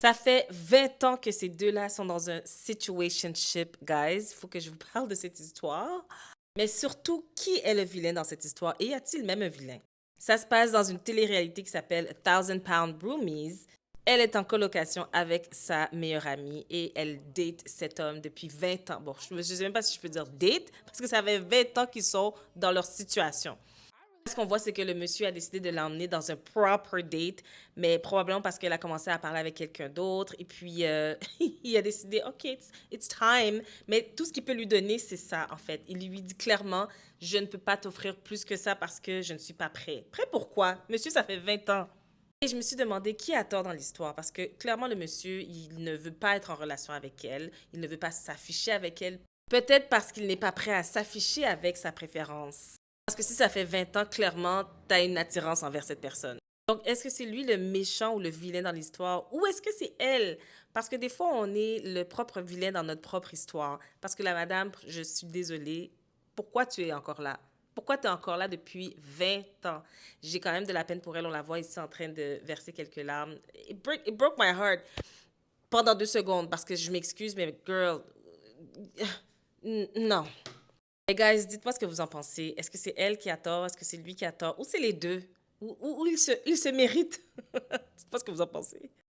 Ça fait 20 ans que ces deux-là sont dans un situationship, guys. Il faut que je vous parle de cette histoire. Mais surtout, qui est le vilain dans cette histoire? Et y a-t-il même un vilain? Ça se passe dans une télé-réalité qui s'appelle Thousand Pound Broomies. Elle est en colocation avec sa meilleure amie et elle date cet homme depuis 20 ans. Bon, je ne sais même pas si je peux dire date, parce que ça fait 20 ans qu'ils sont dans leur situation. Ce qu'on voit, c'est que le monsieur a décidé de l'emmener dans un proper date, mais probablement parce qu'elle a commencé à parler avec quelqu'un d'autre. Et puis, il a décidé, OK, it's time. Mais tout ce qu'il peut lui donner, c'est ça, en fait. Il lui dit clairement, je ne peux pas t'offrir plus que ça parce que je ne suis pas prêt. Prêt pourquoi? Monsieur, ça fait 20 ans. Et je me suis demandé qui a tort dans l'histoire parce que clairement, le monsieur, il ne veut pas être en relation avec elle. Il ne veut pas s'afficher avec elle. Peut-être parce qu'il n'est pas prêt à s'afficher avec sa préférence. Parce que si ça fait 20 ans, clairement, tu as une attirance envers cette personne. Donc, est-ce que c'est lui le méchant ou le vilain dans l'histoire ou est-ce que c'est elle? Parce que des fois, on est le propre vilain dans notre propre histoire. Parce que la madame, je suis désolée, pourquoi tu es encore là? Pourquoi tu es encore là depuis 20 ans? J'ai quand même de la peine pour elle. On la voit ici en train de verser quelques larmes. It broke my heart pendant 2 secondes parce que je m'excuse, mais girl, non. Les guys, dites-moi ce que vous en pensez. Est-ce que c'est elle qui a tort? Est-ce que c'est lui qui a tort? Ou c'est les deux? Ou ils se méritent? Dites-moi ce que vous en pensez.